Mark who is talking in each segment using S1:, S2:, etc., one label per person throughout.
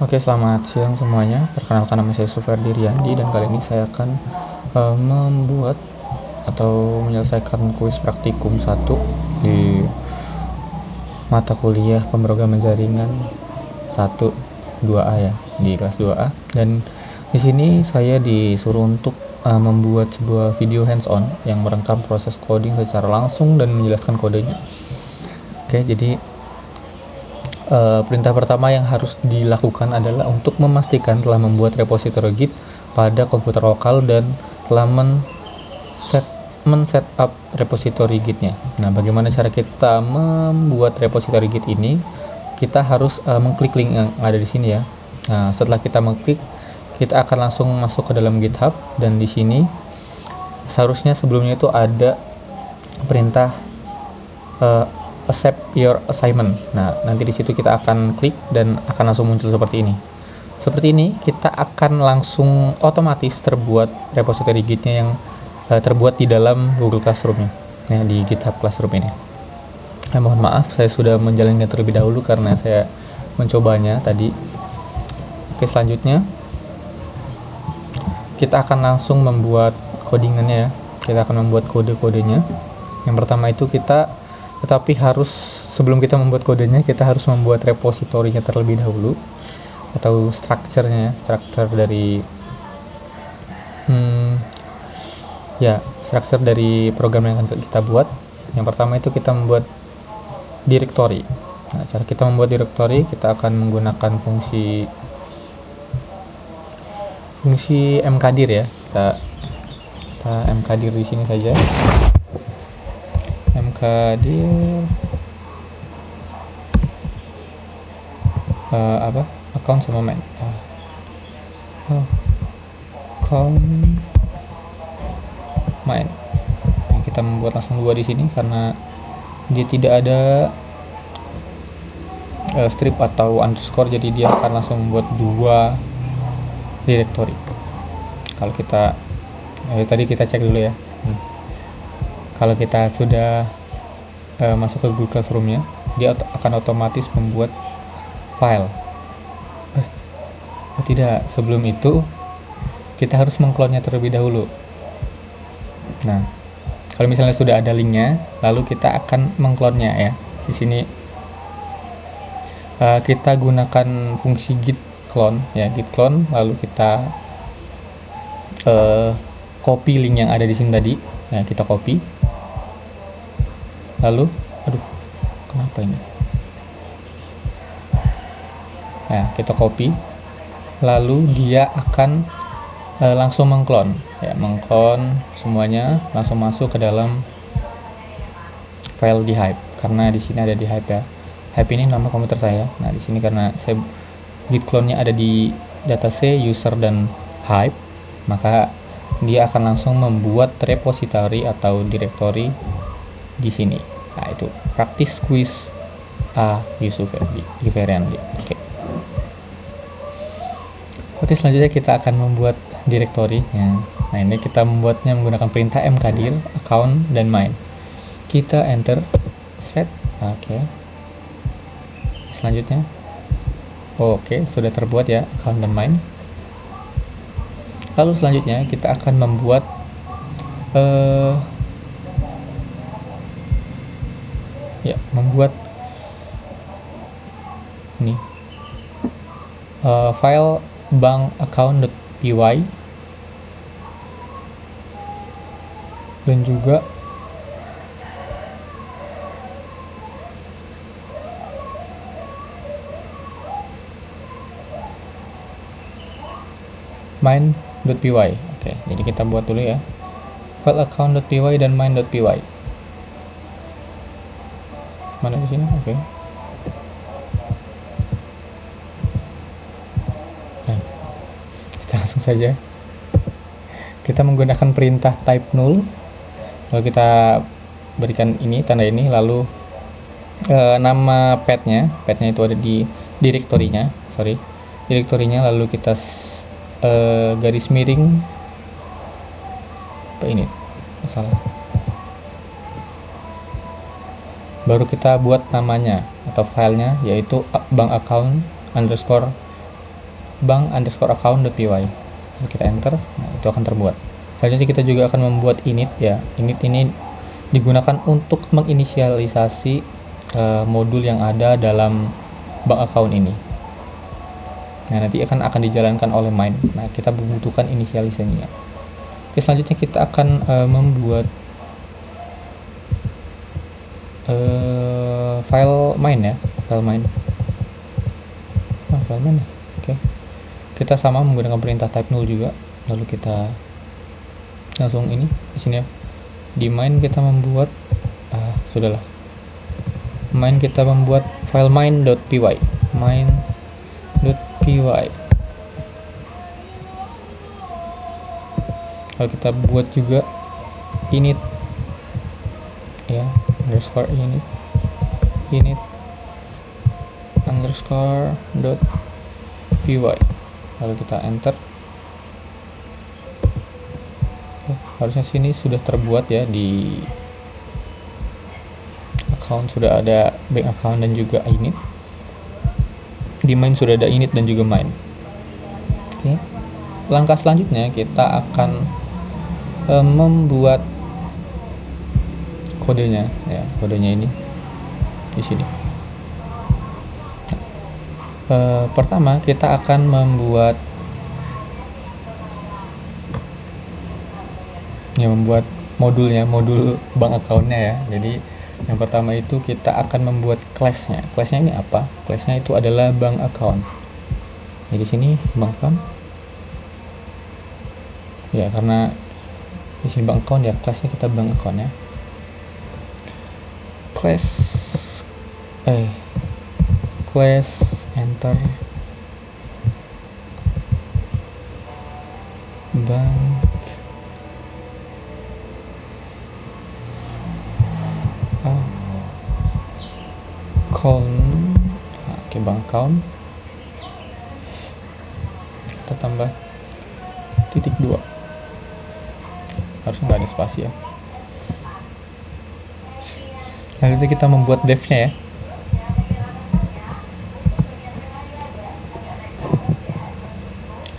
S1: Oke, selamat siang semuanya. Perkenalkan, nama saya Suferdi Riyandi dan kali ini saya akan membuat atau menyelesaikan kuis praktikum 1 di mata kuliah pemrograman jaringan 1 2A ya, di kelas 2A. Dan di sini saya disuruh untuk membuat sebuah video hands-on yang merekam proses coding secara langsung dan menjelaskan kodenya. Oke, jadi perintah pertama yang harus dilakukan adalah untuk memastikan telah membuat repository Git pada komputer lokal dan telah men-setup repository Git-nya. Nah, bagaimana cara kita membuat repository Git ini? Kita harus mengklik link yang ada di sini ya. Nah, setelah kita mengklik, kita akan langsung masuk ke dalam GitHub, dan di sini seharusnya sebelumnya itu ada perintah accept your assignment. Nah, nanti di situ kita akan klik dan akan langsung muncul seperti ini. Seperti ini, kita akan langsung otomatis terbuat repository Git-nya yang terbuat di dalam Google Classroom-nya, ya, di GitHub Classroom ini. Mohon maaf, saya sudah menjalannya terlebih dahulu karena saya mencobanya tadi. Oke, selanjutnya kita akan langsung membuat codingannya ya. Kita akan membuat kode-kodenya. Yang pertama itu tetapi sebelum kita membuat kodenya, kita harus membuat repositorinya terlebih dahulu, atau struktur dari struktur dari program yang akan kita buat. Yang pertama itu kita membuat directory. Nah, cara kita membuat directory, kita akan menggunakan fungsi mkdir ya. Kita mkdir di sini saja. Mkdir account sama main. Account main. Nah, kita membuat langsung 2 di sini karena dia tidak ada strip atau underscore, jadi dia akan langsung membuat 2 directory. Kalau kita tadi kita cek dulu ya. Kalau kita sudah masuk ke Google Classroom-nya, dia akan otomatis membuat file. Tidak, sebelum itu kita harus mengklonnya terlebih dahulu. Nah, kalau misalnya sudah ada linknya, lalu kita akan mengklonnya ya. Di sini kita gunakan fungsi git clone ya, git clone, lalu kita copy link yang ada di sini tadi. Nah, kita copy. Lalu, kenapa ini? Nah, kita copy. Lalu dia akan langsung mengklon semuanya, langsung masuk ke dalam file di Hive, karena di sini ada di Hive ya. Hive ini nama komputer saya. Nah, di sini karena git clone-nya ada di data C, user, dan Hive, maka dia akan langsung membuat repository atau directory di sini. Nah, itu praktis quiz A Suferdi. Oke, selanjutnya kita akan membuat directory-nya. Nah, ini kita membuatnya menggunakan perintah mkdir account dan main. Kita enter thread. Oke. Selanjutnya, oke, sudah terbuat ya account dan main. Lalu selanjutnya kita akan membuat ini file bank account.py dan juga main.py. Oke, jadi kita buat dulu ya file account.py dan main.py. Mana di sini? Oke. Nah, kita langsung saja. Kita menggunakan perintah type null. Lalu kita berikan ini, tanda ini, lalu nama path-nya itu ada di direktorinya, lalu kita garis miring ini salah, baru kita buat namanya atau filenya, yaitu bank account underscore bank_account.py. Kita enter, nah, itu akan terbuat. Selanjutnya kita juga akan membuat init ya. Init ini digunakan untuk menginisialisasi modul yang ada dalam bank account ini. Nah, nanti akan dijalankan oleh main. Nah, kita membutuhkan inisialisasinya. Oke, selanjutnya kita akan membuat file main ya, file main. File main ya. Oke. Kita sama menggunakan perintah type null juga. Lalu kita langsung ini di sini ya. Di main kita membuat sudahlah. Main kita membuat file main.py. main.py. Lalu kita buat juga init ya, underscore init underscore dot py. Lalu kita enter. Oke, harusnya sini sudah terbuat ya, di account sudah ada bank account dan juga init. Di main sudah ada init dan juga main. Oke. Langkah selanjutnya kita akan membuat kodenya ya, kodenya ini di sini. Pertama kita akan membuat modulnya, modul bank accountnya ya. Jadi yang pertama itu kita akan membuat class-nya. Class-nya ini apa? Class-nya itu adalah bank account. Jadi di sini bank account. Ya, karena di sini bank account ya, class-nya kita bank account ya. Class enter bank account. Oke, bank account kita tambah .2, harusnya nggak ada spasi ya. Lalu kita membuat dev-nya ya.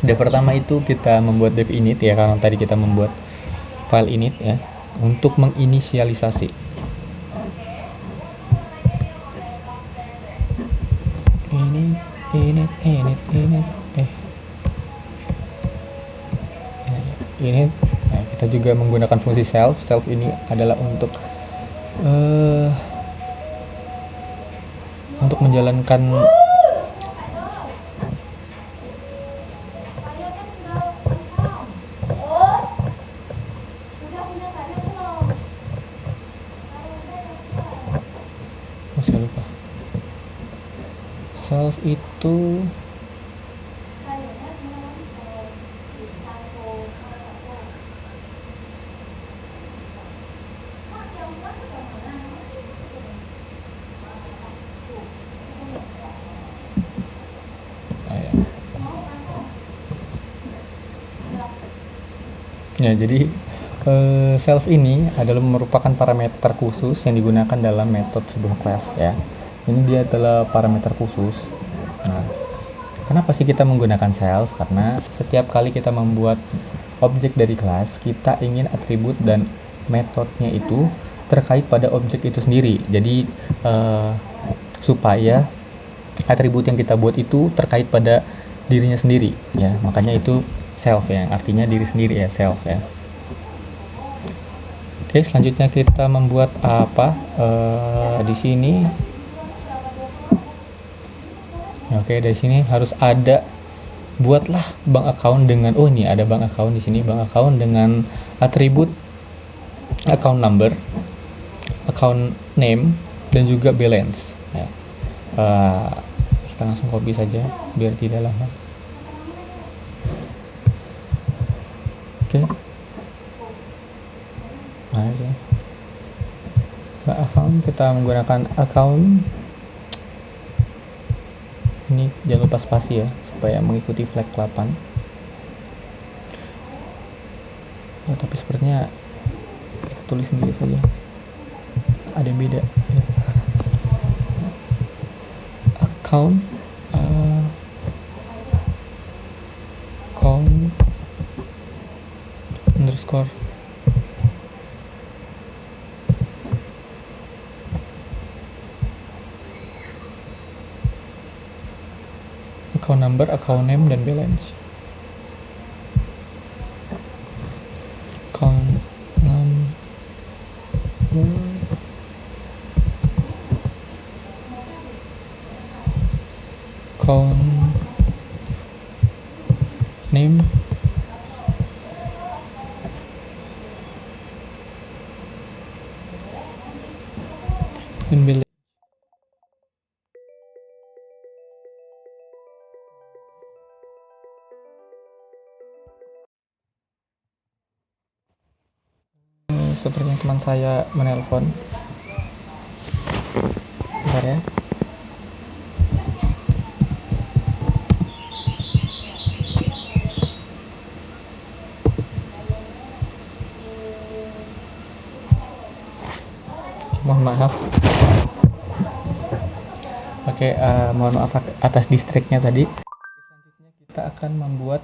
S1: Dev pertama itu kita membuat dev init ya, karena tadi kita membuat file init ya, untuk menginisialisasi. Init. Nah, kita juga menggunakan fungsi self. Self ini adalah untuk menjalankan saya lupa. Self itu ya, jadi self ini adalah merupakan parameter khusus yang digunakan dalam metode sebuah kelas ya. Ini dia adalah parameter khusus. Nah, kenapa sih kita menggunakan self? Karena setiap kali kita membuat objek dari kelas, kita ingin atribut dan metodenya itu terkait pada objek itu sendiri. Jadi supaya atribut yang kita buat itu terkait pada dirinya sendiri ya, makanya itu self ya, artinya diri sendiri ya, self ya. Oke, selanjutnya kita membuat apa di sini. Oke, dari sini harus ada, buatlah bank account dengan ini ada bank account di sini, bank account dengan atribut account number, account name, dan juga balance ya. Kita langsung copy saja biar tidak lama. Oke. Nah, ya. Account kita menggunakan account ini, jangan lupa spasi ya supaya mengikuti flag 8. Ya, tapi sepertinya kita tulis sendiri saja, ada yang beda ya. Account score. Account number, account name, dan balance. Account number, account name, dan balance. Sepertinya teman saya menelpon. Bentar ya. Mohon maaf. Oke, mohon maaf atas distractnya tadi. Selanjutnya kita akan membuat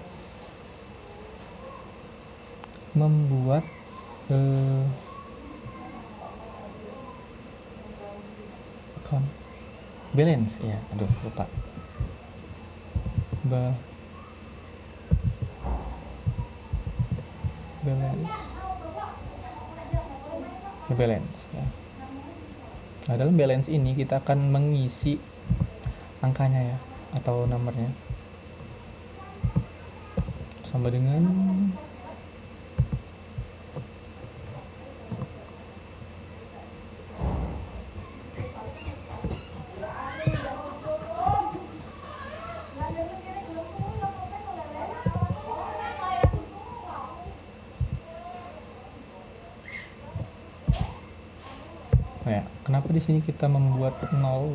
S1: account balance ya. Aduh, lupa. Balance ya. Nah, dalam balance ini kita akan mengisi angkanya ya, atau nomornya sama dengan ya. Kenapa di sini kita membuat 0.0?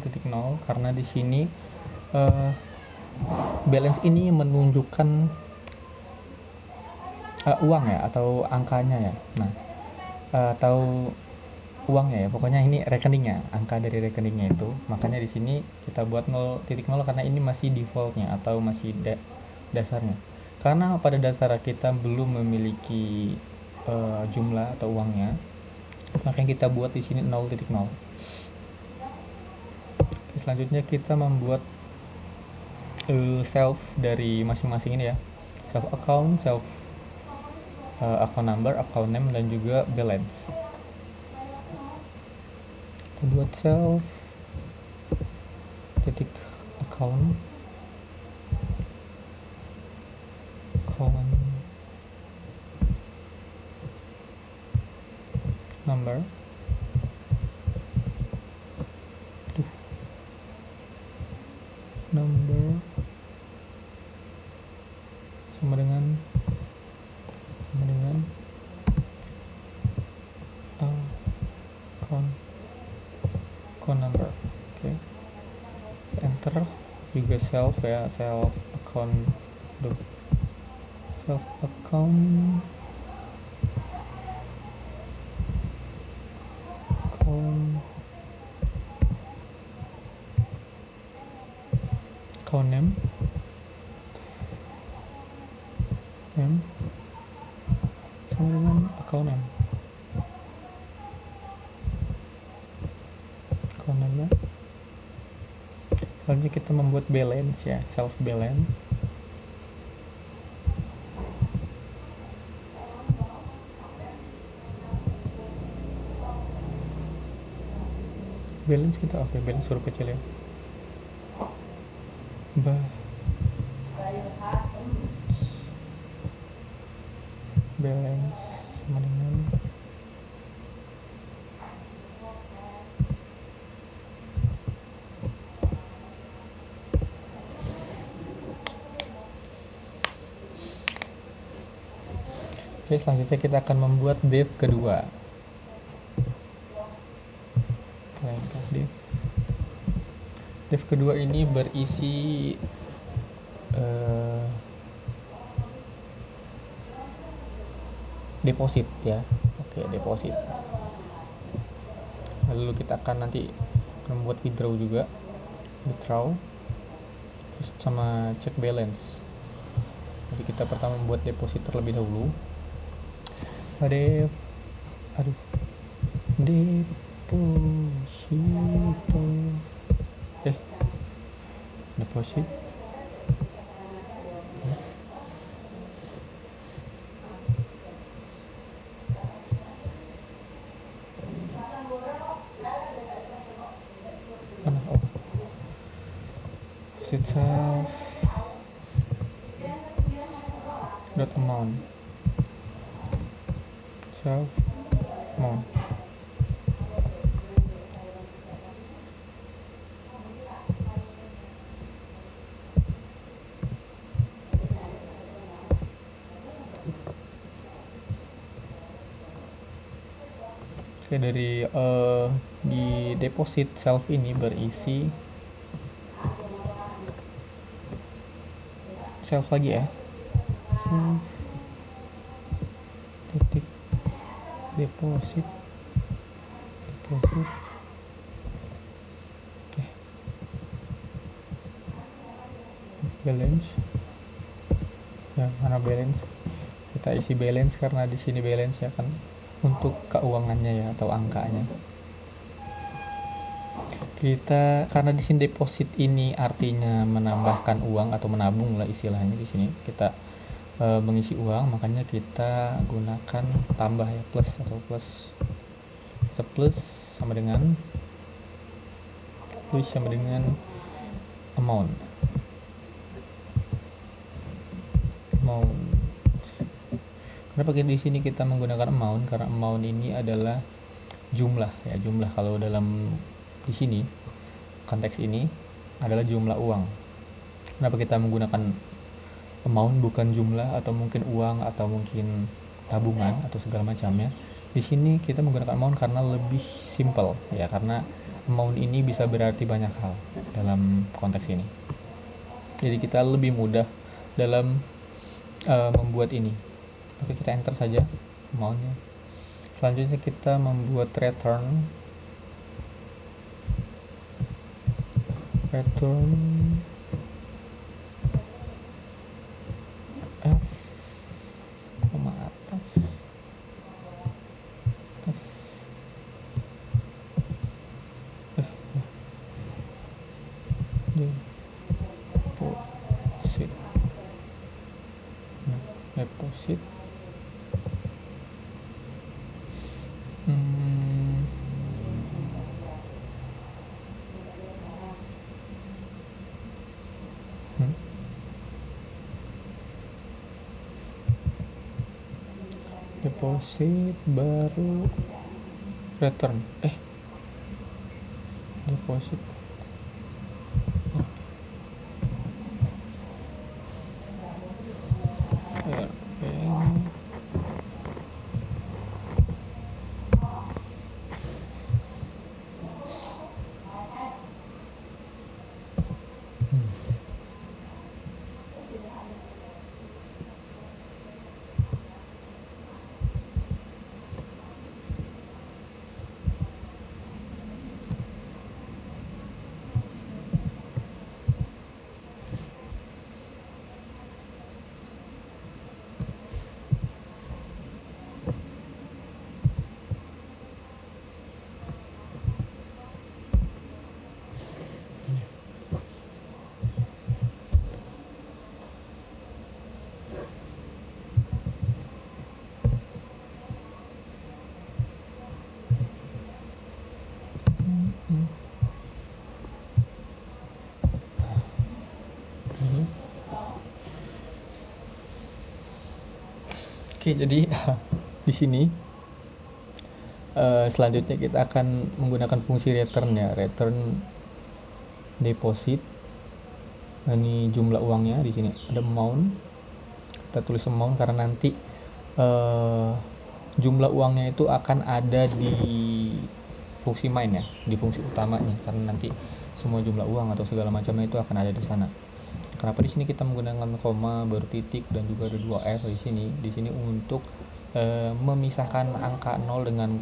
S1: Karena di sini balance ini menunjukkan uang ya, atau angkanya ya. Nah, atau uangnya ya, pokoknya ini rekeningnya, angka dari rekeningnya itu. Makanya di sini kita buat 0.0 karena ini masih defaultnya atau masih dasarnya. Karena pada dasar kita belum memiliki jumlah atau uangnya, makanya kita buat di sini 0.0. Selanjutnya kita membuat self dari masing-masing ini ya, self account, self account number, account name, dan juga balance. Kita buat self titik account number sama dengan account number. Oke. Enter. Juga self ya, self account name sama dengan account name. Selanjutnya kita membuat balance ya, self balance. Balance kita balance huruf kecil ya. Balance sama dengan Oke, selanjutnya kita akan membuat div kedua. Div kedua ini berisi deposit ya. Oke, deposit. Lalu kita akan nanti membuat withdraw juga, terus sama check balance. Jadi kita pertama membuat deposit terlebih dahulu. Dep aduh deposito deposit mana, oh deposit self dot amount self amount. Oke, dari di deposit self ini berisi self lagi ya, self titik deposit deposit. Oke, balance ya, mana balance, kita isi balance karena di sini balance ya kan untuk keuangannya ya atau angkanya. Kita karena di sini deposit ini artinya menambahkan uang atau menabung lah istilahnya, di sini kita mengisi uang, makanya kita gunakan tambah ya, plus atau plus. Kita plus sama dengan amount. Kenapa di sini kita menggunakan amount? Karena amount ini adalah jumlah ya, jumlah. Kalau dalam di sini konteks ini adalah jumlah uang. Kenapa kita menggunakan amount bukan jumlah atau mungkin uang atau mungkin tabungan atau segala macamnya? Di sini kita menggunakan amount karena lebih simple ya, karena amount ini bisa berarti banyak hal dalam konteks ini. Jadi kita lebih mudah dalam membuat ini. Oke, kita enter saja amountnya. Selanjutnya kita membuat return F koma atas deposit deposit baru return deposit Oke, jadi di sini selanjutnya kita akan menggunakan fungsi return ya, return deposit. Ini jumlah uangnya, di sini ada amount. Kita tulis amount karena nanti jumlah uangnya itu akan ada di fungsi main ya, di fungsi utamanya, karena nanti semua jumlah uang atau segala macamnya itu akan ada di sana. Kenapa di sini kita menggunakan koma baru titik dan juga ada 2 F di sini? Di sini untuk memisahkan angka 0 dengan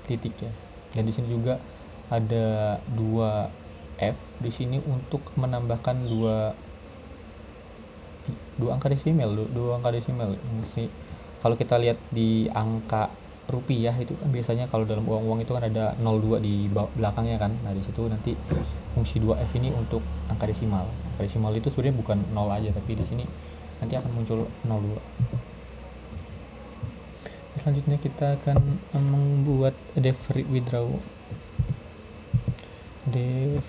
S1: titik ya. Dan di sini juga ada 2 F di sini untuk menambahkan dua angka desimal, dua angka desimal. kalau kita lihat di angka rupiah itu kan biasanya kalau dalam uang-uang itu kan ada 02 di belakangnya kan. Nah di situ nanti fungsi 2F ini untuk angka desimal. Angka desimal itu sebenarnya bukan 0 aja, tapi di sini nanti akan muncul 02. Selanjutnya kita akan membuat def withdraw. Def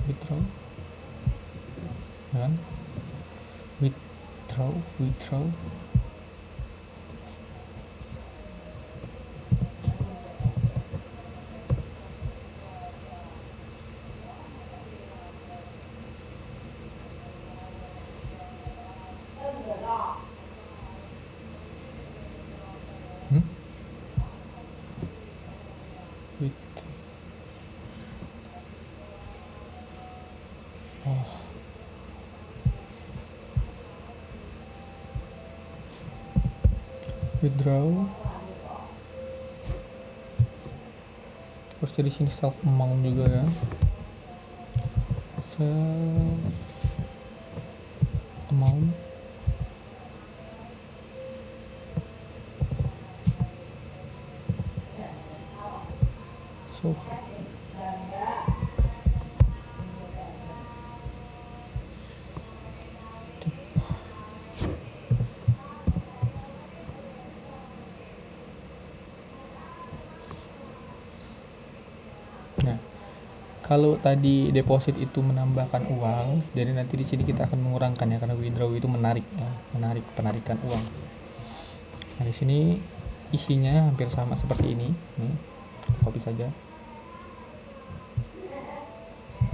S1: withdraw kan, withdraw with withdraw. Terus di sini self amount juga ya, self amount. So nah, kalau tadi deposit itu menambahkan uang, jadi nanti di sini kita akan mengurangkan ya, karena withdraw itu menarik ya, penarikan uang. Nah di sini isinya hampir sama seperti ini. Nih, copy saja.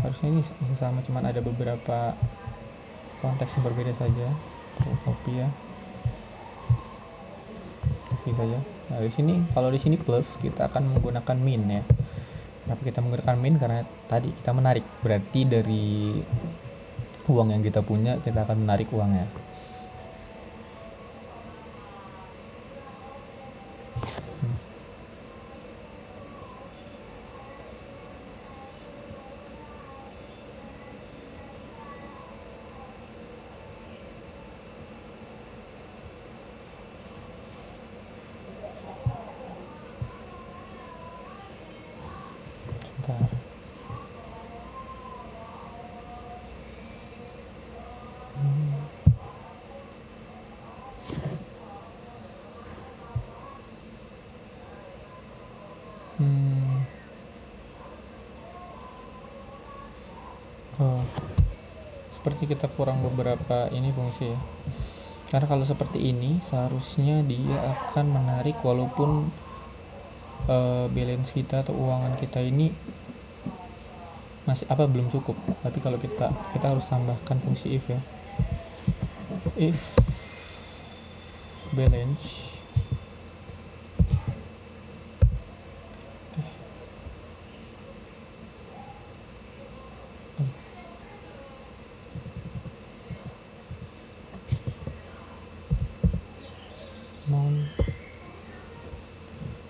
S1: Harusnya ini sama, cuman ada beberapa konteks yang berbeda saja. Copy ya, copy saja. Nah di sini kalau di sini plus, kita akan menggunakan min ya. Kenapa kita menggunakan min? Karena tadi kita menarik, berarti dari uang yang kita punya kita akan menarik uangnya. Sebentar. Oh, seperti kita kurang beberapa ini fungsi ya. Karena kalau seperti ini seharusnya dia akan menarik walaupun balance kita atau uangan kita ini masih belum cukup. Tapi kalau kita harus tambahkan fungsi if ya. If balance amount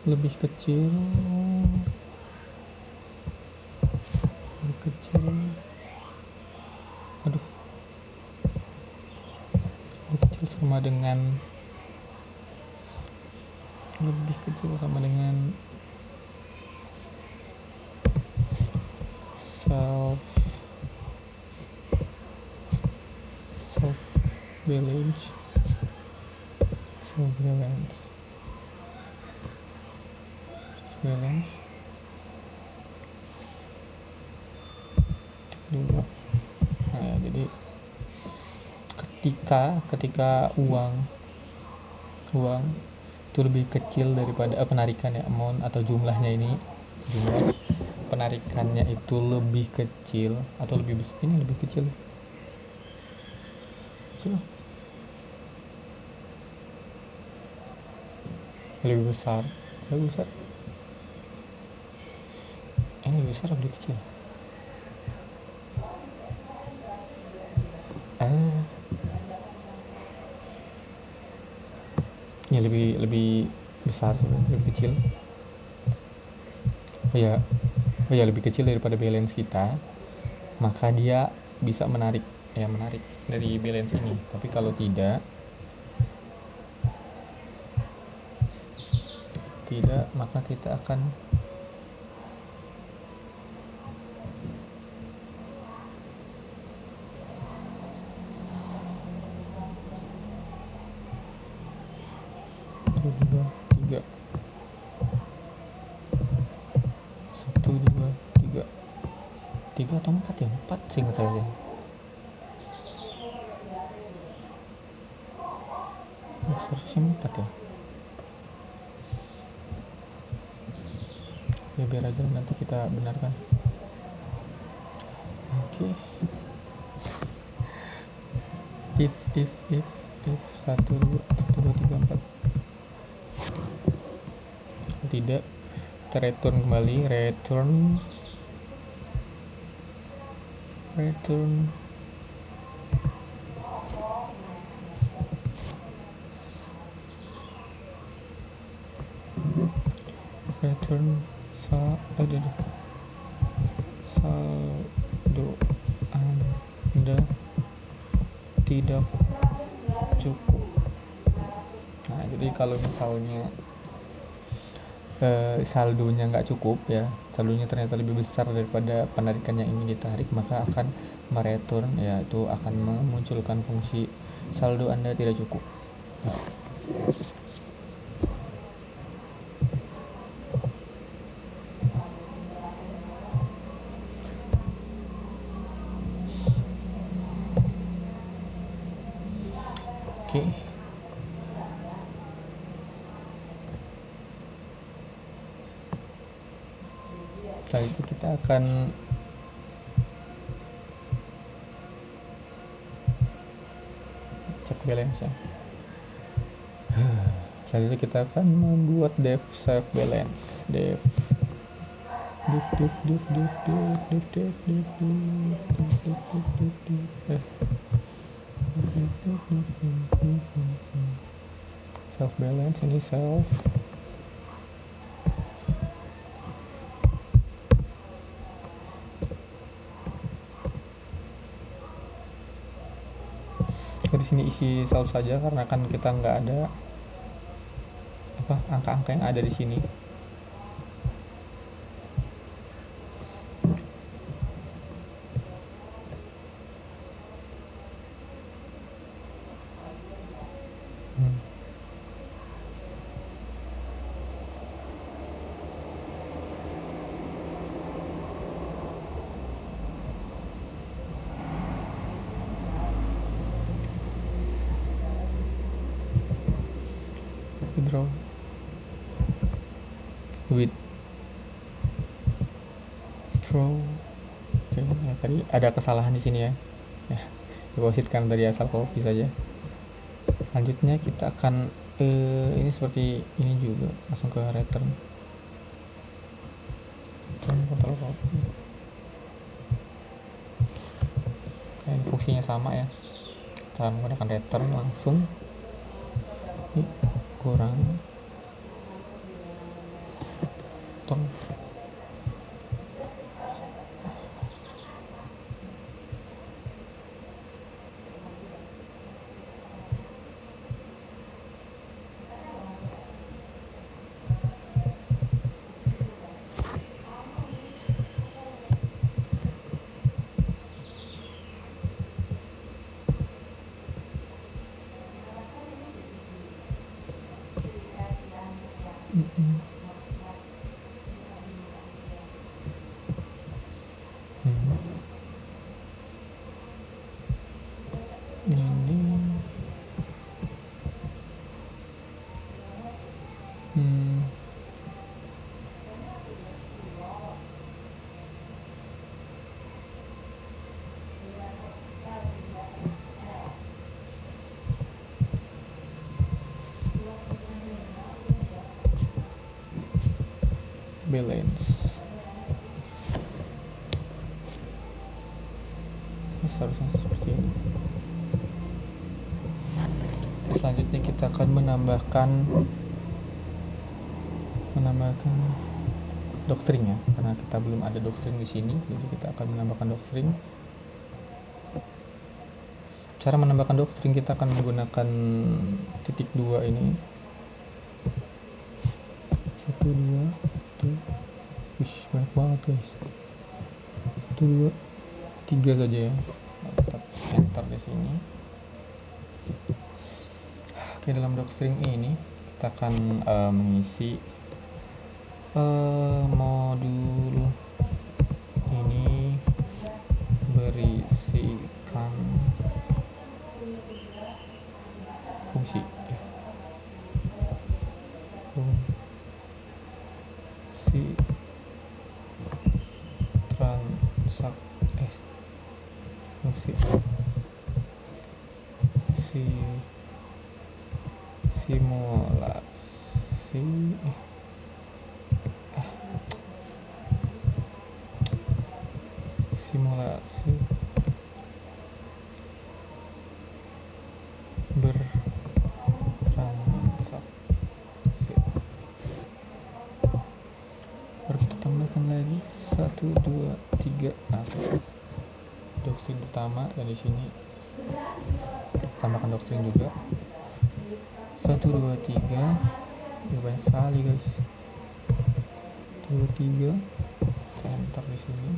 S1: lebih kecil sama dengan self balance dulu. Nah ya, jadi ketika uang itu lebih kecil daripada penarikan ya, amount atau jumlah penarikannya itu lebih kecil atau lebih besar, ini lebih kecil lebih besar ini lebih besar atau lebih kecil? Ini lebih besar sebenarnya, lebih kecil. Oh oh ya, lebih kecil daripada balance kita, maka dia bisa menarik dari balance ini. Tapi kalau tidak maka kita akan tiga atau empat ya, empat seingat saya. Seharusnya empat ya. Ya biar aja nanti kita benarkan. Oke. If 1 2 3 4. Tidak, kita return kembali, return saldo Anda tidak cukup. Nah, jadi kalau misalnya saldonya nggak cukup ya, saldonya ternyata lebih besar daripada penarikan yang ingin ditarik, maka akan mereturn, yaitu akan memunculkan fungsi saldo Anda tidak cukup. Oke. Setelah itu kita akan cek balance ya. Selanjutnya kita akan membuat dev save balance. Dev self balance, ini self di sini isi self saja karena kan kita nggak ada angka-angka yang ada di sini. Withdraw Oke, ya, tadi ada kesalahan di sini ya. Depositkan dari asal copy saja. Selanjutnya kita akan ini seperti ini juga, langsung ke return control copy. Ini fungsinya sama ya, kita menggunakan return langsung. Ini kurang balance. Seharusnya seperti ini. Selanjutnya kita akan menambahkan docstring ya, karena kita belum ada docstring di sini, jadi kita akan menambahkan docstring. Cara menambahkan docstring kita akan menggunakan titik 2 ini. 1 2 tuh. Wih, banyak banget guys. 1 2 3 saja ya. Tetap enter di sini. Oke, dalam docstring ini kita akan mengisi modul ini berisikan fungsi fungsi simulasi simulasi bertransaksi. Baru kita tambahkan lagi 1 2 3. Nah, docstring pertama, dan di sini tambahkan docstring juga 1 2 3. Ini banyak sekali guys. 1 2 3. Kita enter di sini.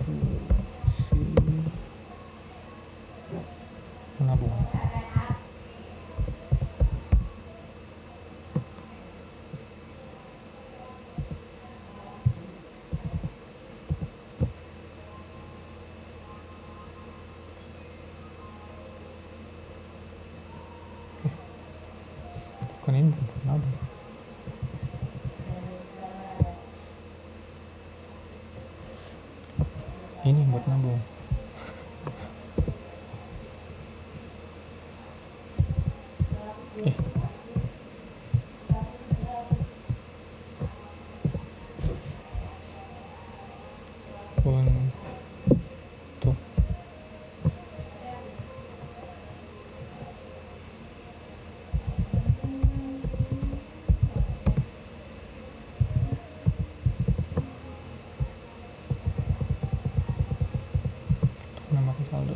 S1: Fungsi menabung. Bukan ini, bukan menabung. Ini buat nabung. Untuk menambahkan saldo.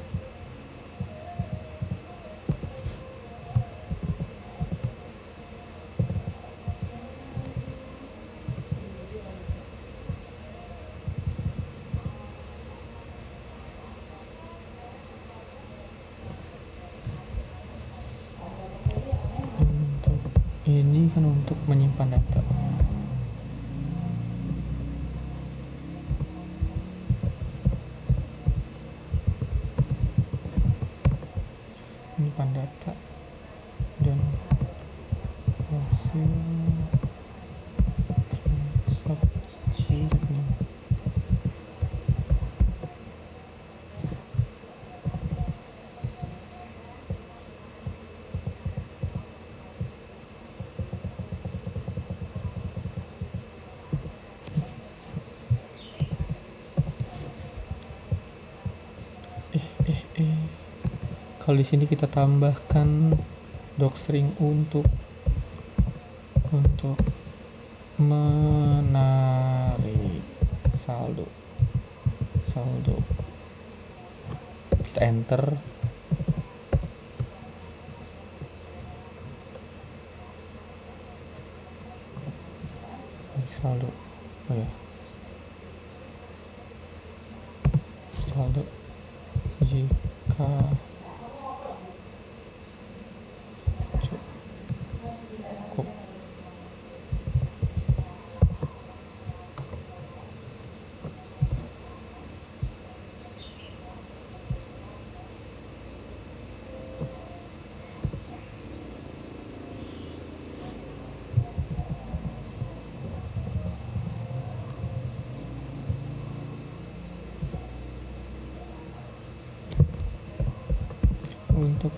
S1: Ini kan untuk menyimpan data. Menyimpan data dan hasil transaksi. Kalau di sini kita tambahkan docstring untuk menarik saldo. Kita enter. Saldo. Oh ya. Saldo jika cukup. Untuk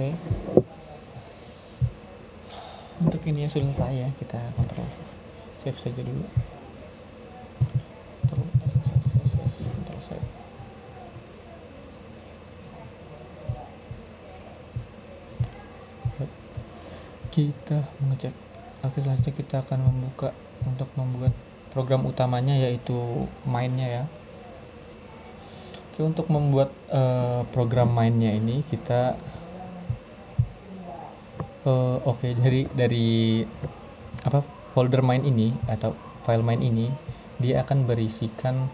S1: Oke, untuk ini sudah selesai ya, kita kontrol save saja dulu. Kontrol save. Kita mengecek. Oke, selanjutnya kita akan membuka untuk membuat program utamanya, yaitu mainnya ya. Oke, untuk membuat program mainnya ini kita dari folder main ini atau file main ini, dia akan berisikan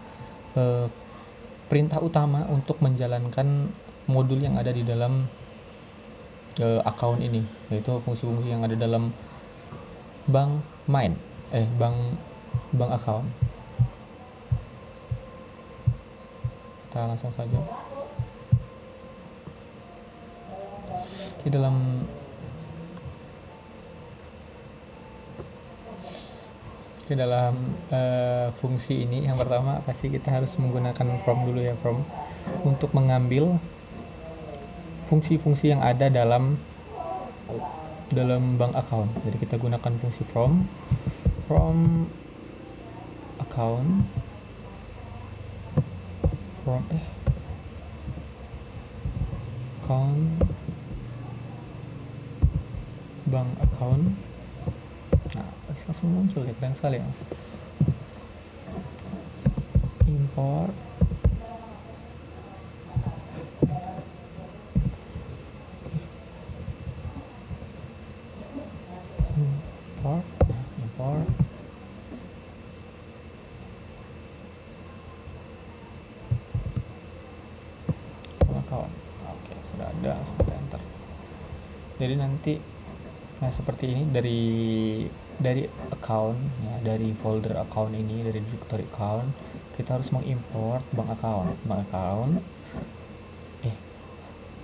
S1: perintah utama untuk menjalankan modul yang ada di dalam account ini, yaitu fungsi-fungsi yang ada dalam bank account. Kita langsung saja di dalam fungsi ini. Yang pertama pasti kita harus menggunakan from dulu ya, from untuk mengambil fungsi-fungsi yang ada dalam bank account. Jadi kita gunakan fungsi from account, bank account. Nah, langsung muncul ya, keren sekali ya. Import account. Oke, sudah ada, kita enter. Jadi nanti seperti ini dari account ya, dari folder account ini, dari directory account kita harus mengimport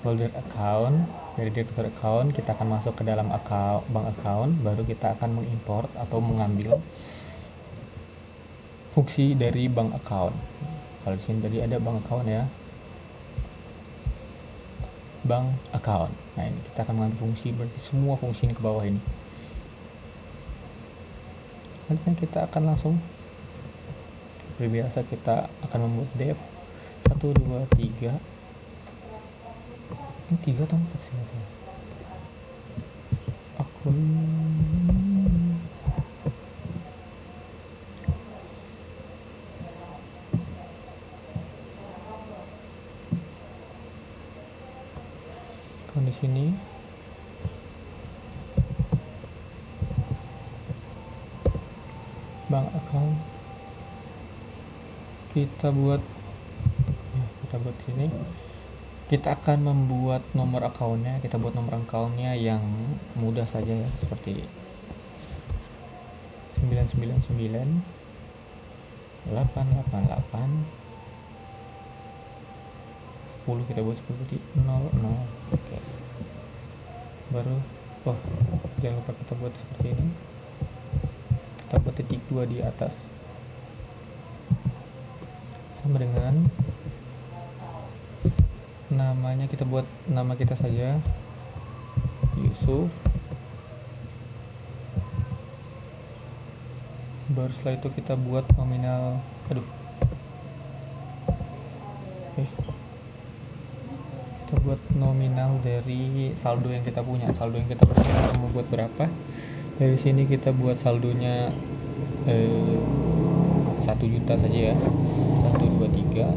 S1: folder account. Dari directory account kita akan masuk ke dalam bank account, baru kita akan mengimport atau mengambil fungsi dari bank account. Kalau di sini tadi ada bank account ya, bank account. Nah, ini kita akan mengambil fungsi, berarti semua fungsi ini ke bawah ini. Nanti kita akan langsung seperti biasa, kita akan membuat dev 1 2 3. Ini 3 atau 4 sih saya. Akun di sini bank account kita buat sini. Kita akan membuat nomor akunnya. Kita buat nomor akunnya yang mudah saja ya, seperti 999 888 10. Kita buat 10 di 00. Oke. Baru jangan lupa kita buat seperti ini. Kita buat titik 2 di atas, sama dengan namanya. Kita buat nama kita saja, Yusuf. Baru setelah itu kita buat nominal. Kita buat nominal dari saldo yang kita punya. Saldo yang kita mau buat berapa? Dari sini kita buat saldonya 1 juta saja ya. 1 2 3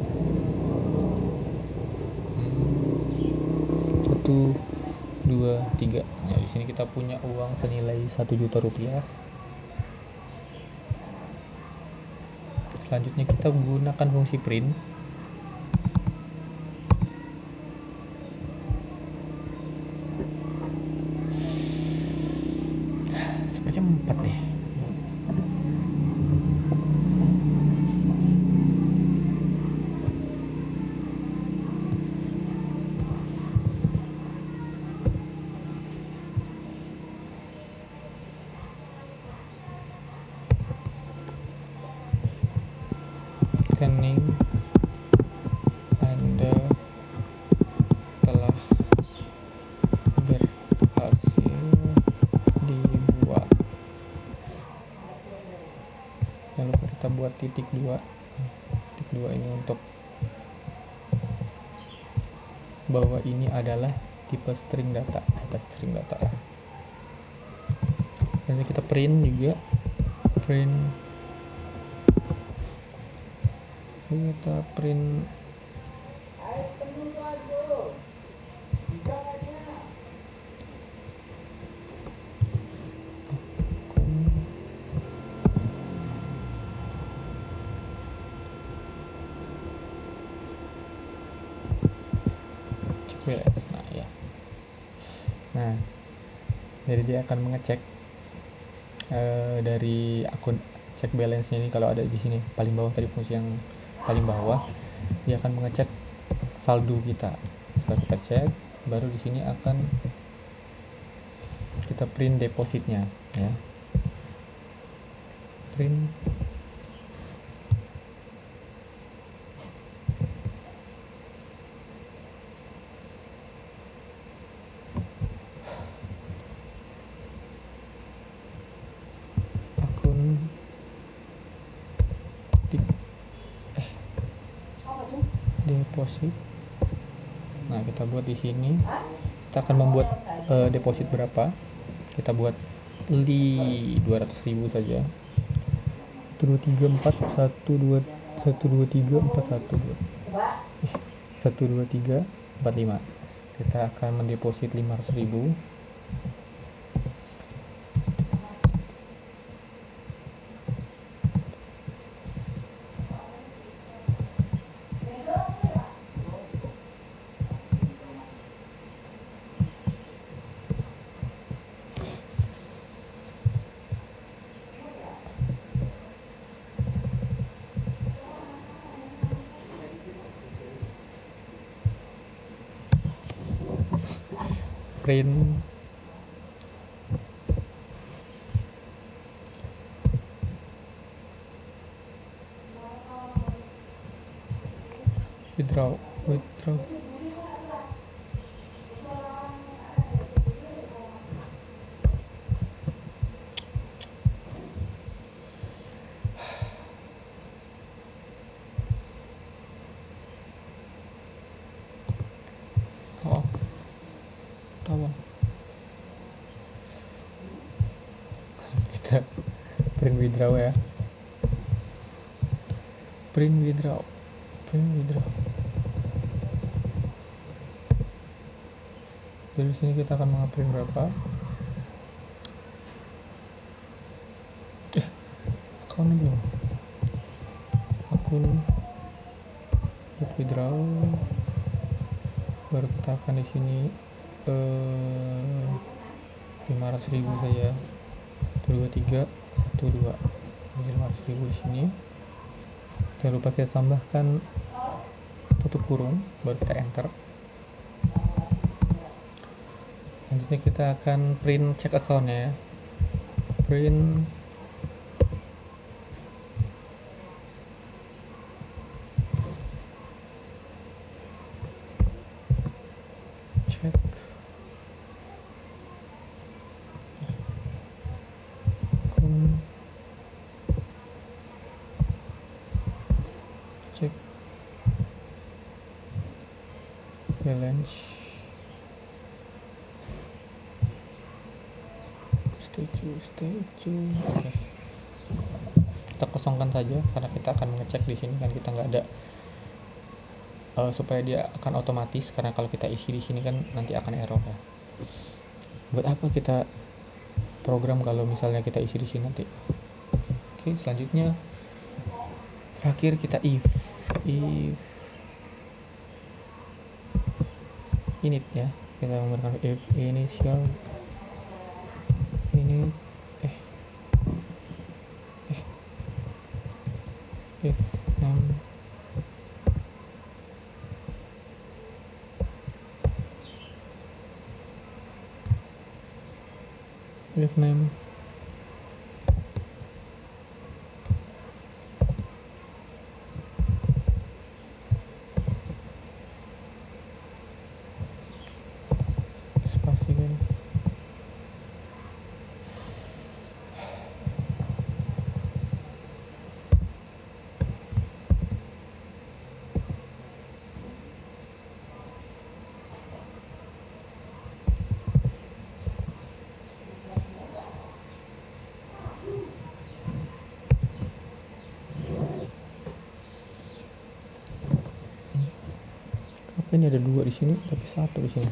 S1: 1 2 3. Nah, di sini kita punya uang senilai 1 juta rupiah. Selanjutnya kita gunakan fungsi print. Sepertinya 4 deh. Rekening Anda telah titik 2. Titik 2 ini untuk bahwa ini adalah tipe string data. Nanti kita print juga, kita print check balance. Nah, jadi dia akan mengecek dari akun check balance-nya ini. Kalau ada di sini paling bawah, tadi fungsi yang paling bawah, dia akan mengecek saldo kita. Setelah kita cek, baru di sini akan kita print depositnya, ya. Print akun deposit. Nah, kita buat di sini. Kita akan membuat deposit berapa? Kita buat 200.000 saja. 12345. Kita akan mendeposit 500.000. Print withdraw. Oh, tahu. Kita print withdraw ya. Print withdraw. Dari sini kita akan mengeprint berapa? Akun belum. Akun withdraw. Baru kita akan di sini 500.000 saja. 2312. 500.000 di sini. Jangan lupa kita tambahkan tutup kurung, baru kita enter. Selanjutnya kita akan print check account ya. Print check account, check balance. Stay tune. Oke. Kita kosongkan saja karena kita akan mengecek di sini kan, kita nggak ada supaya dia akan otomatis, karena kalau kita isi di sini kan nanti akan error ya. Buat apa kita program kalau misalnya kita isi di sini nanti. Oke, selanjutnya terakhir kita if init ya. Kita menggunakan if initial init if name spasi kan. Kenapa ini ada 2 di sini tapi 1 di sini?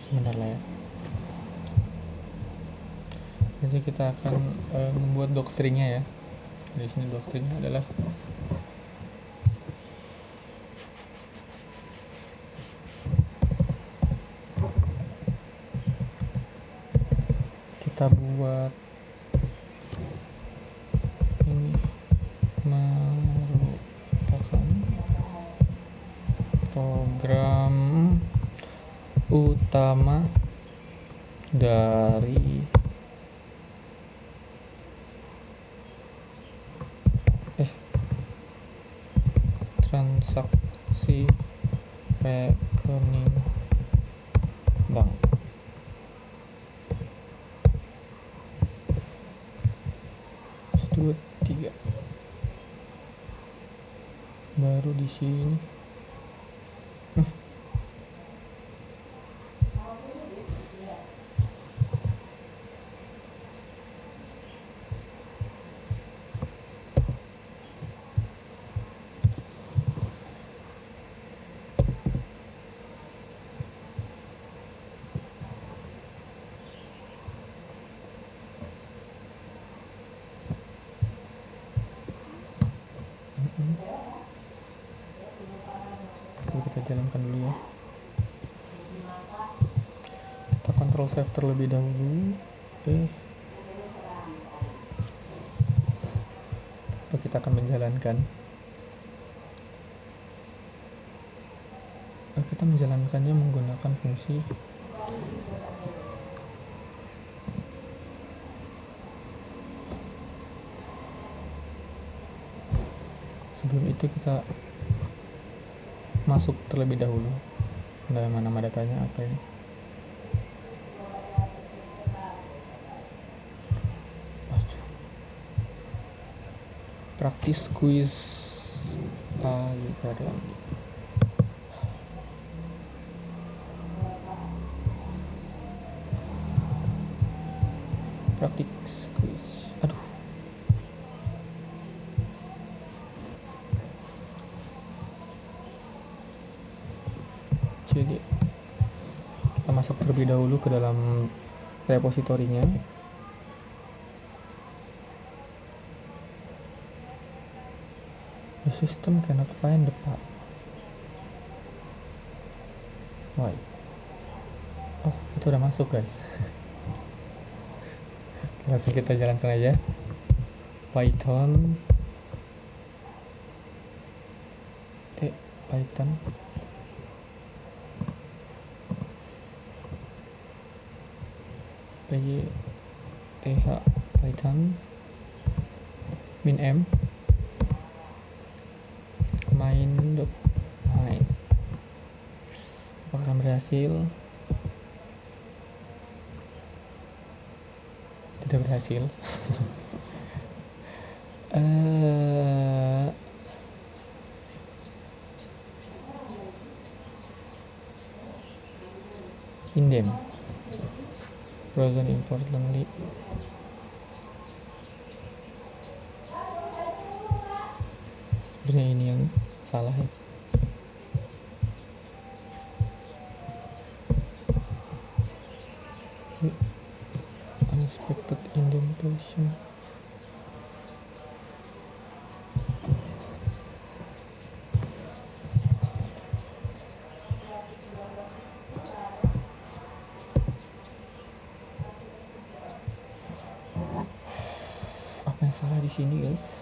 S1: Sebentar lah ya. Nanti kita akan membuat docstringnya ya. Di sini docstringnya adalah kita buat ini merupakan program utama dari transaksi rekening bank. Dua, tiga. Baru di sini. Kita jalankan dulu ya. Kita control save terlebih dahulu. Lalu kita akan menjalankan. Kita menjalankannya menggunakan fungsi sebelum itu kita masuk terlebih dahulu nama datanya apa ini. Praktis quiz lagi. Praktis quiz. Jadi kita masuk terlebih dahulu ke dalam repositorinya. The system cannot find the path. Why? Oh, itu udah masuk guys. Langsung kita jalankan aja. Python Python min m main. Apakah berhasil? Tidak berhasil. Indem frozen importantly. Sebenarnya ini yang salah ya. Unexpected indentation. Apa yang salah di sini guys?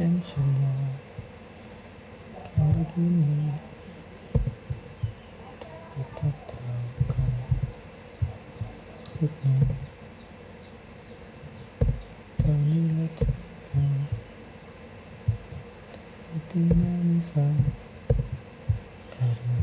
S1: captionnya kayak begini, kita terangkan maksudnya, terlihat tapi tidak bisa karena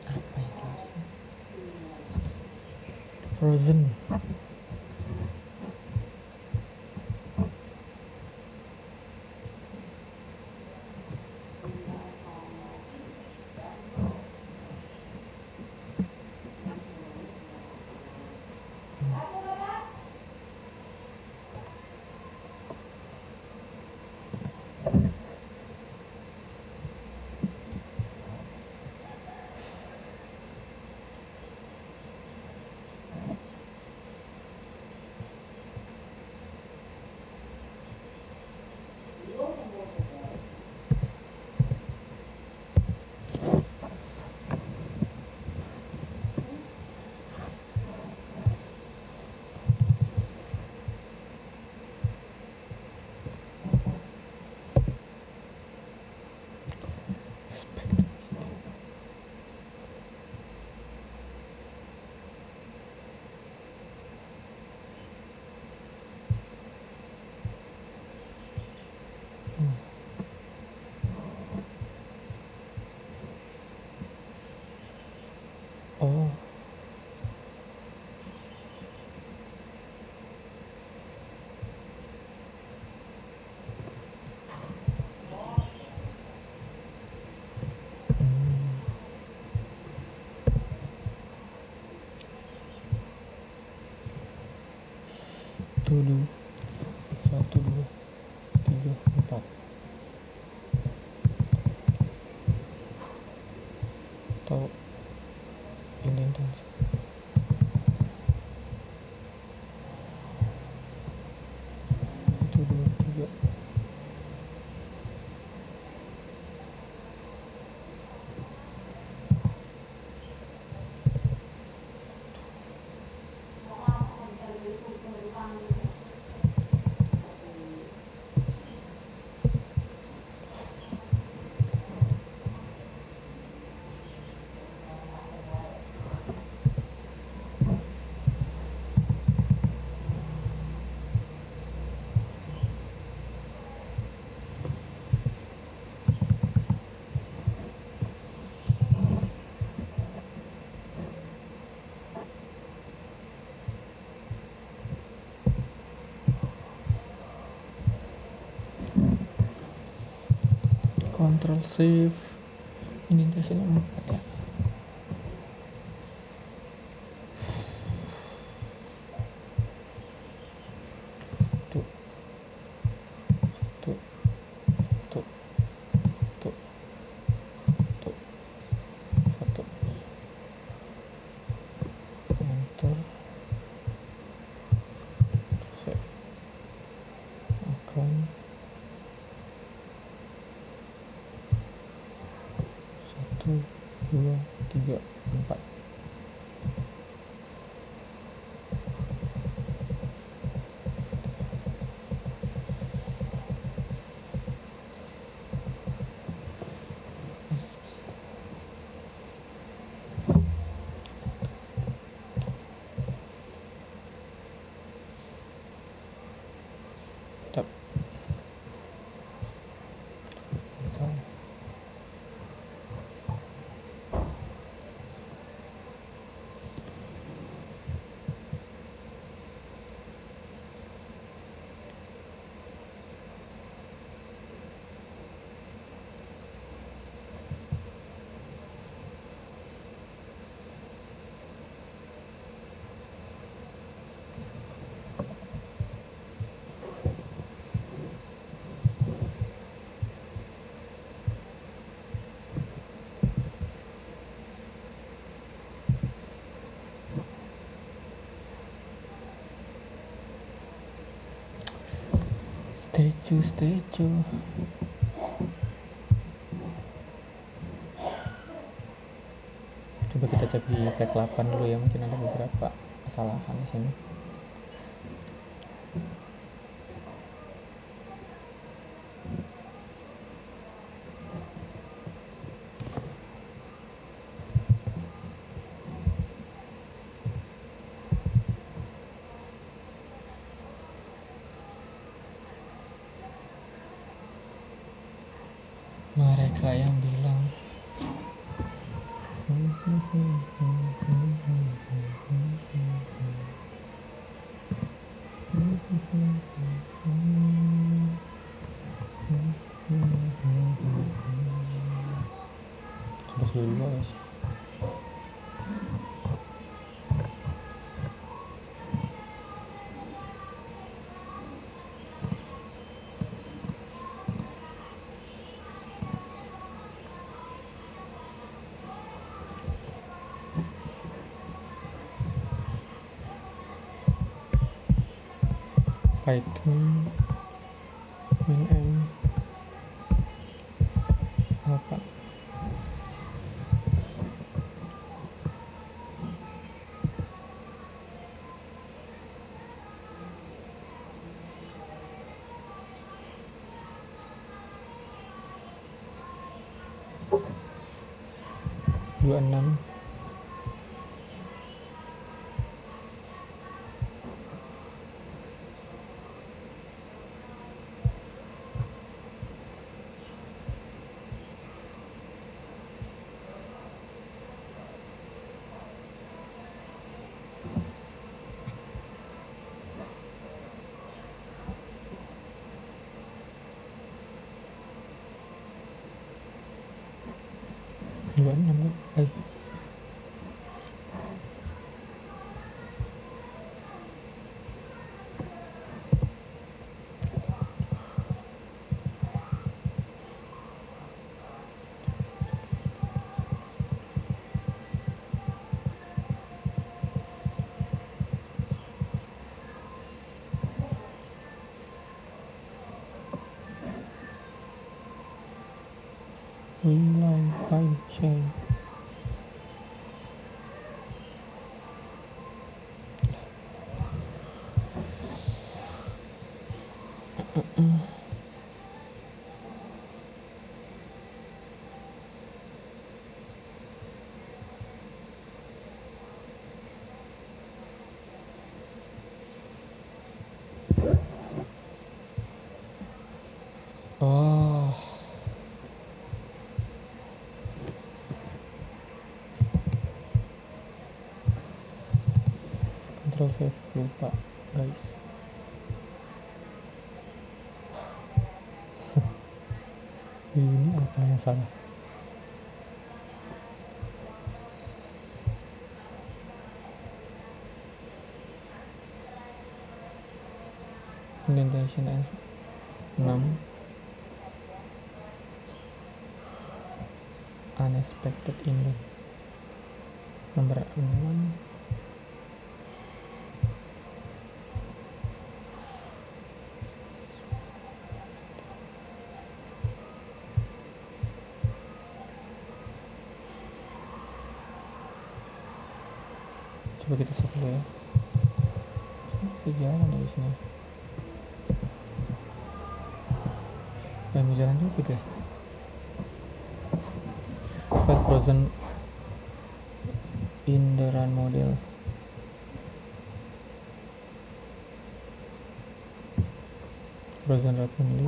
S1: apa yang seharusnya Frozen. Oh, tujuh, 1, 2, 3, 4. Atau ini intens. 1, 2, 3. Control Shift indentasinya 4 ya. Satu, satu, satu, satu, satu, satu. Enter, save. Akan statue. Coba kita cek di track 8 dulu ya, mungkin ada beberapa kesalahan di sini. Mereka yang bilang coba dulu guys. Python min apa 26 26 kan? 5 chain. Oh, Control save lupa guys. Ini apa yang salah? Indentation 6 unexpected indent nomor 6. Coba kita set dulu ya. Bisa jalan ya di sini. Mau jalan juga gitu ya. File frozen in the run model. Frozen rapidly.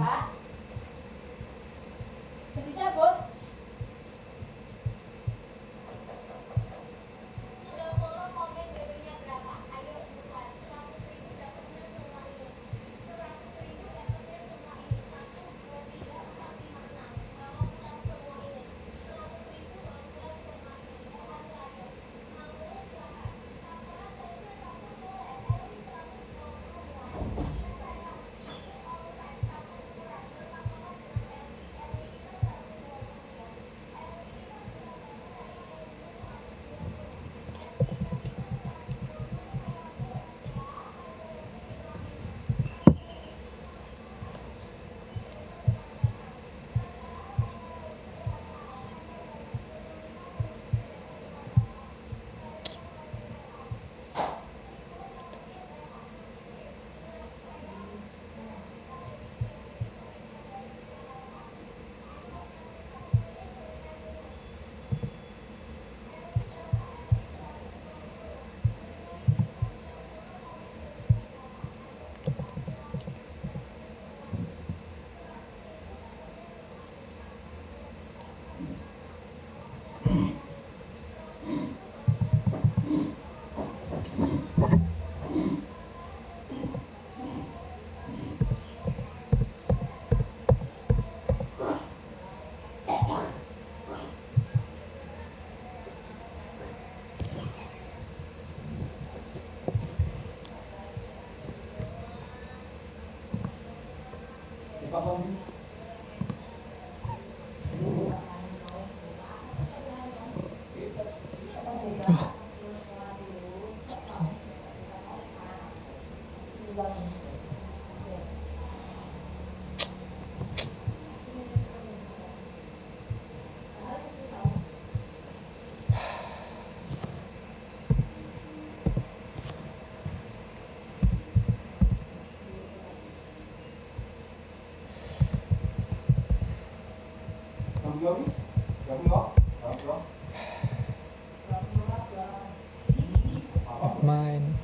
S1: Of mine.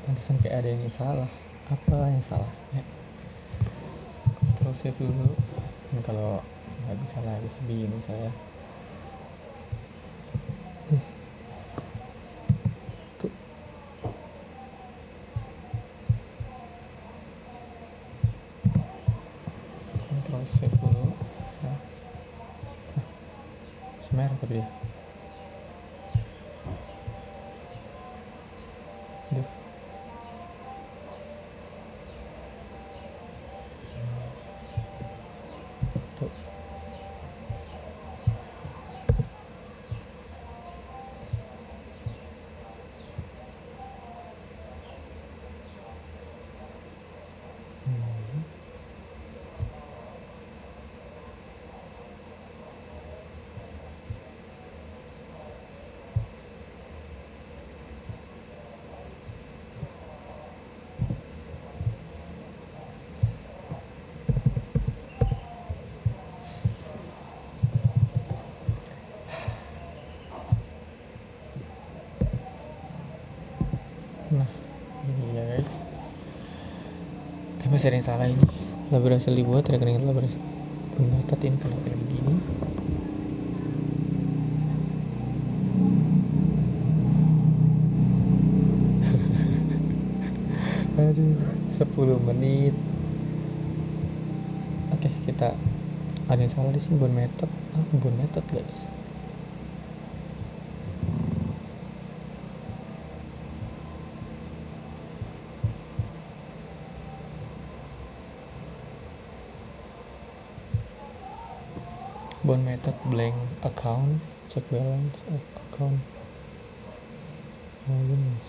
S1: Pantesan kayak ada yang salah. Apa yang salah? Ya. Control save dulu. Dan kalau nggak bisa lagi sebingung saya. Tuh. Control save dulu. Ya. Semerah tapi dia. Div. Tuh. Nah, ini ya guys. Tapi masih ada yang salah ini. Nggak berhasil dibuat, rekening itu berhasil. Pendatat ini kenapa ini begini? Aduh, 10 menit. Oke, kita ada yang salah di sini. Bon method. Bon method guys. Bon method blank account, check balance account. Oh ini mas.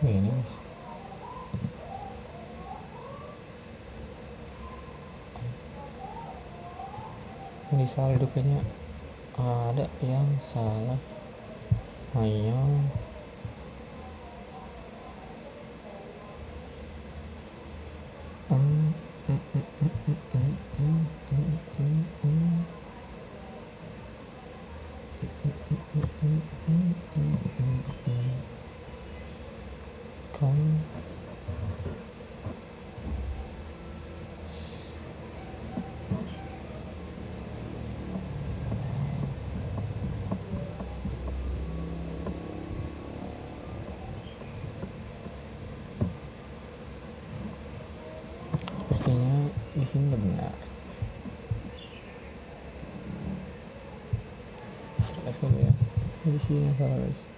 S1: Ini mas. Ini saldo kayaknya ada yang salah. Ayo. Sepertinya di sini udah benar. Relax dulu ya. Di sini yang salah guys.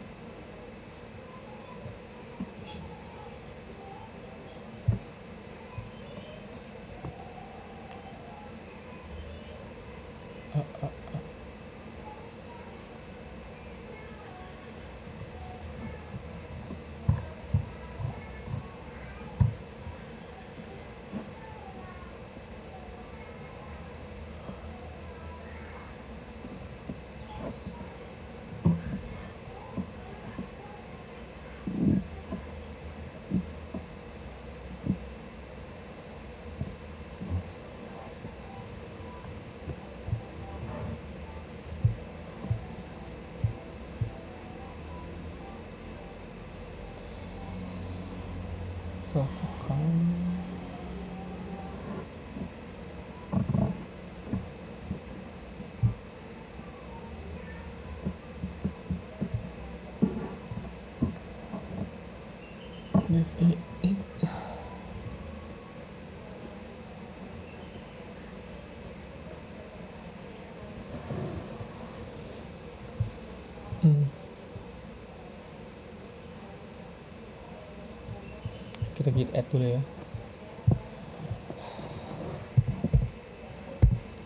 S1: kita git add dulu ya,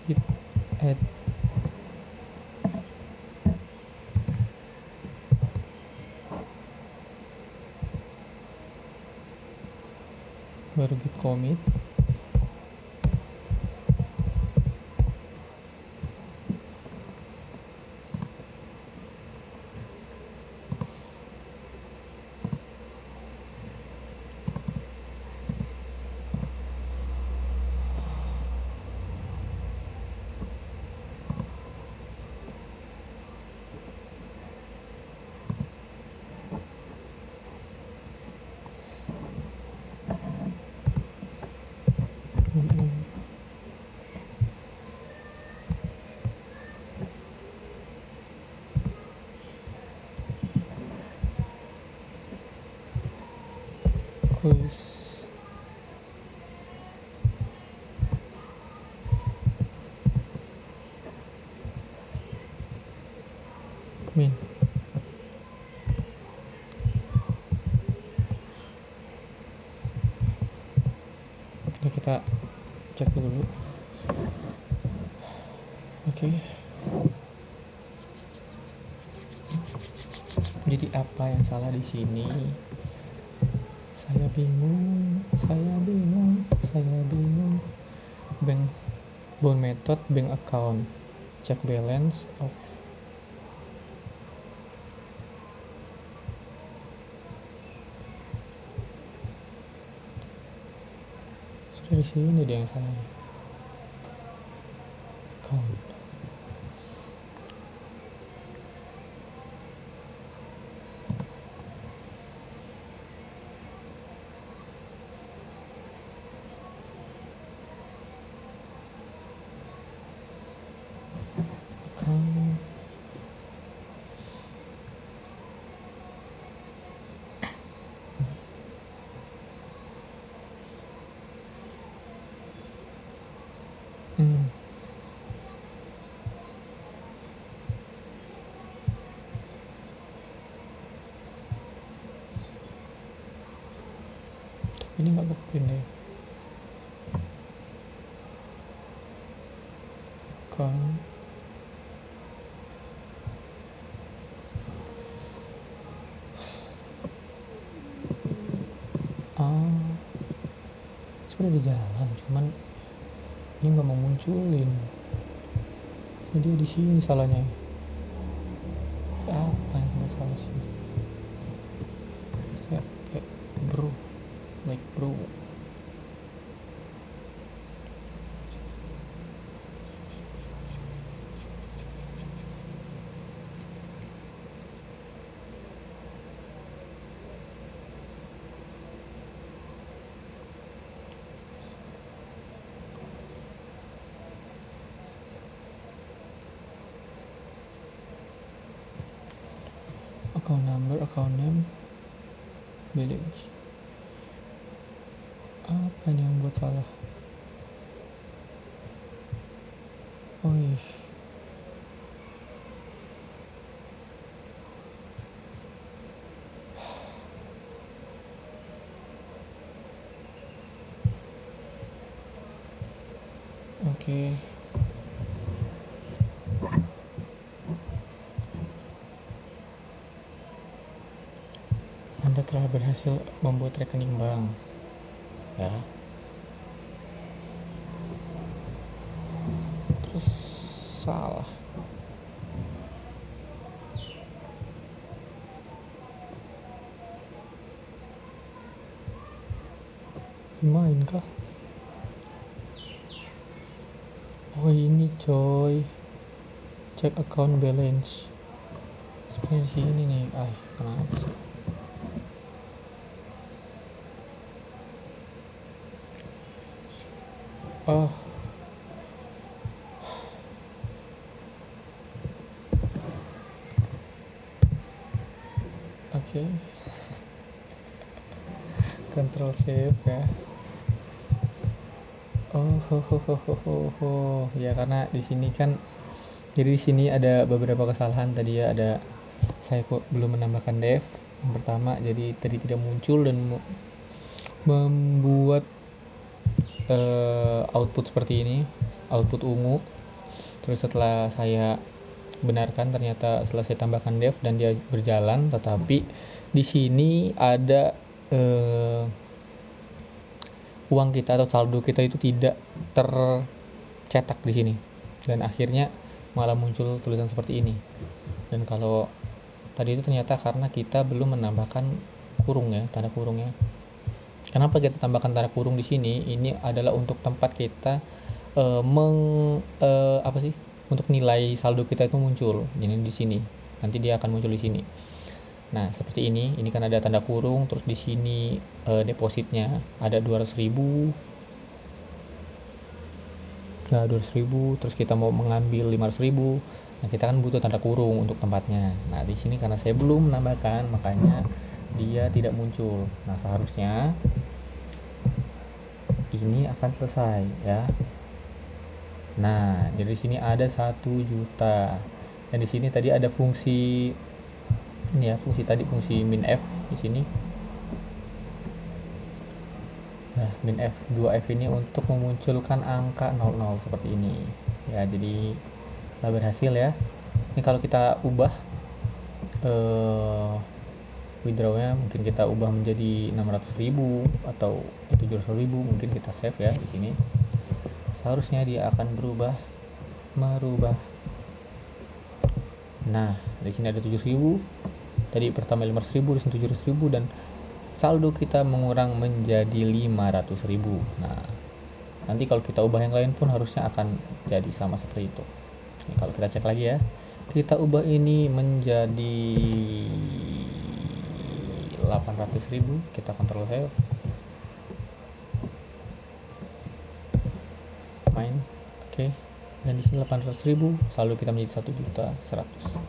S1: git add baru git commit. Quiz min. Oke, kita cek dulu. Oke. Jadi apa yang salah di sini? Saya bingung. Bank bound method, bank account, check balance of dari sini dia yang salah. Account. Ini nggak keprint deh. Account. Sudah di jalan, cuman ini nggak mau munculin. Jadi di sini salahnya. Apa yang salah sih? Saya kayak bro. Account number, account name, balance. Apa nih yang buat salah? Oke. Anda telah berhasil membuat rekening bank. Ya. Terus salah. Main kah? Oh ini coy, cek account balance. Seperti sini nih. Kenapa sih? Oke. Control save ya. Ya karena di sini kan, jadi di sini ada beberapa kesalahan tadi ya. Ada saya kok belum menambahkan def yang pertama, jadi tadi tidak muncul, dan membuat output seperti ini, output ungu. Terus setelah saya benarkan, ternyata setelah saya tambahkan dev dan dia berjalan, tetapi di sini ada uang kita atau saldo kita itu tidak tercetak di sini, dan akhirnya malah muncul tulisan seperti ini. Dan kalau tadi itu ternyata karena kita belum menambahkan kurung ya, tanda kurungnya. Kenapa kita tambahkan tanda kurung di sini? Ini adalah untuk tempat kita untuk nilai saldo kita itu muncul. Jadi di sini. Nanti dia akan muncul di sini. Nah, seperti ini. Ini kan ada tanda kurung, terus di sini depositnya ada 200.000. Nah, 200.000, terus kita mau mengambil 500.000. Nah, kita kan butuh tanda kurung untuk tempatnya. Nah, di sini karena saya belum menambahkan, makanya dia tidak muncul. Nah, seharusnya ini akan selesai ya. Nah, jadi di sini ada 1 juta. Dan di sini tadi ada fungsi ini ya, fungsi minf di sini. Nah, minf 2f ini untuk memunculkan angka 00 seperti ini. Ya, jadi telah berhasil ya. Ini kalau kita ubah withdrawnya, mungkin kita ubah menjadi 600.000 atau 700.000, mungkin kita save ya di sini. Seharusnya dia akan merubah. Nah, di sini ada 7.000. Tadi pertama 500.000, di sini 700.000, dan saldo kita mengurang menjadi 500.000. Nah, nanti kalau kita ubah yang lain pun harusnya akan jadi sama seperti itu. Ini kalau kita cek lagi ya, kita ubah ini menjadi 800.000, kita kontrol save, main, oke. Dan di sini 800.000, saldo kita menjadi 1.100.000.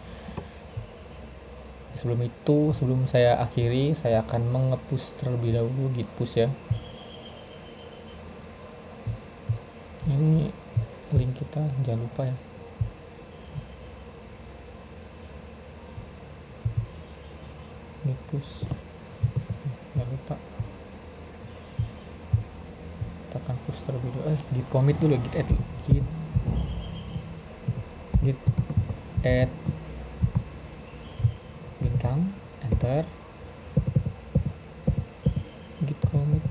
S1: Sebelum saya akhiri, saya akan mengepus terlebih dahulu git push ya. Ini link kita, jangan lupa ya. Git push, jangan lupa tekan push terlebih dahulu. Git commit dulu, git add bintang, enter, git commit,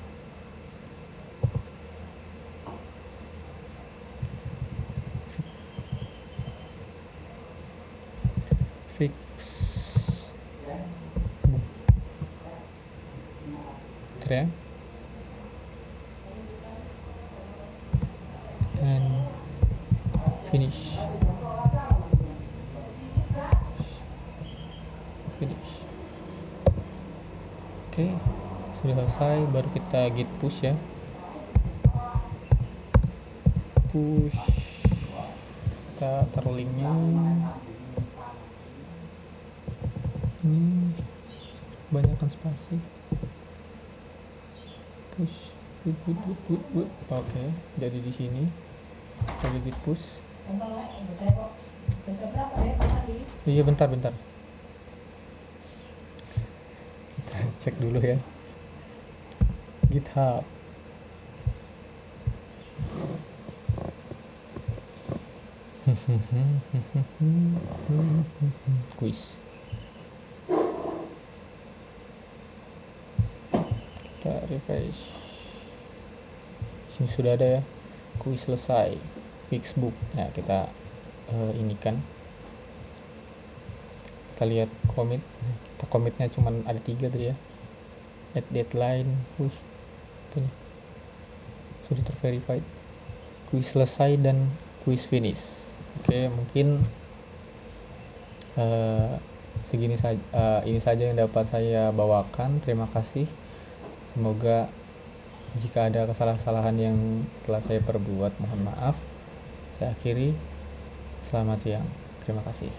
S1: fix ya, and finish. Oke, sudah selesai. Baru kita git push ya, push, kita taruh linknya. Ini banyakkan spasi, push, oke, jadi di sini kita git push. Iya, bentar kita cek dulu ya, GitHub. Quiz, kita refresh. Sini sudah ada ya, quiz selesai, fixbook. Nah, kita ini kan kita lihat commit. Kita commitnya cuman ada 3 tadi ya, add deadline. Ini sudah terverified, quiz selesai dan quiz finish. Oke, mungkin ini saja yang dapat saya bawakan. Terima kasih. Semoga jika ada kesalahan-kesalahan yang telah saya perbuat, mohon maaf. Saya akhiri. Selamat siang. Terima kasih.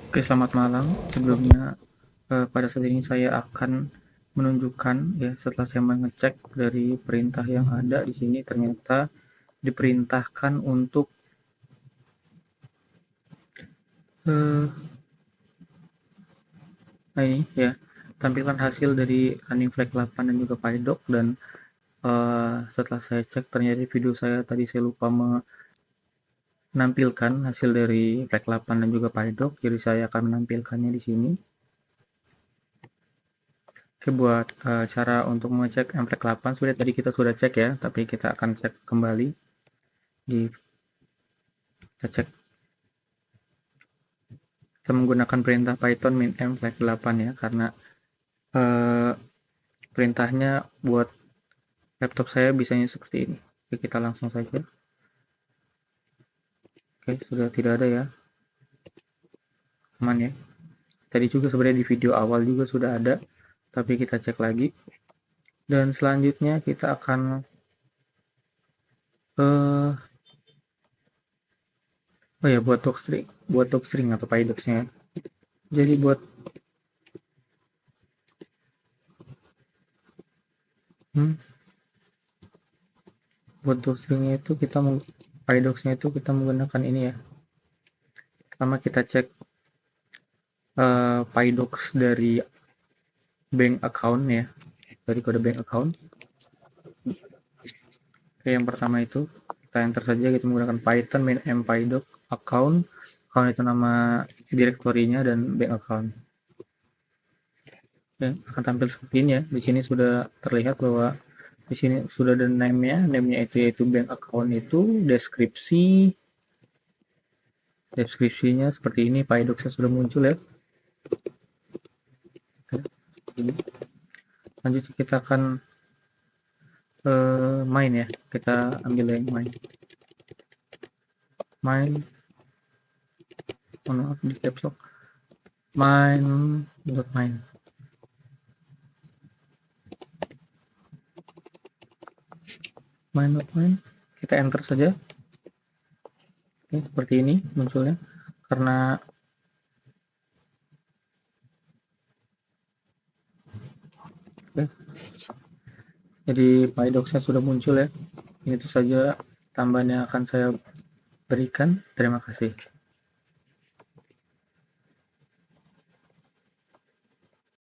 S1: Oke, selamat malam. Sebelumnya pada saat ini saya akan menunjukkan ya, setelah saya mengecek dari perintah yang ada di sini, ternyata diperintahkan untuk Nah ini ya, tampilkan hasil dari running flag 8 dan juga PyDoc, dan setelah saya cek ternyata video saya tadi saya lupa menampilkan hasil dari flag 8 dan juga PyDoc, jadi saya akan menampilkannya di sini. Oke, buat cara untuk mengecek flag 8 sebenarnya tadi kita sudah cek ya, tapi kita akan cek kembali di kita cek kita menggunakan perintah Python min-m flag 8 ya, karena perintahnya buat laptop saya bisanya seperti ini. Oke, kita langsung saja. Oke, sudah tidak ada ya, aman ya. Tadi juga sebenarnya di video awal juga sudah ada, tapi kita cek lagi. Dan selanjutnya kita akan oh ya, buat docstring atau pydocs-nya. Jadi buat buat docstringnya itu pydocs-nya itu kita menggunakan ini ya. Pertama kita cek pydocs dari bank account ya, dari kode bank account. Oke, yang pertama itu kita enter saja, kita menggunakan Python min-m pydoc account. Account itu nama direktorinya dan bank account. Oke, akan tampil seperti ini ya. Di sini sudah terlihat bahwa di sini sudah ada name-nya itu yaitu bank account itu, deskripsinya seperti ini, pydocs-nya sudah muncul ya. Ini. Lanjut kita akan main ya, kita ambil yang main maaf di caps lock, main kita enter saja. Oke, seperti ini munculnya karena jadi pydocs-nya sudah muncul ya. Ini itu saja tambahan yang akan saya berikan. Terima kasih.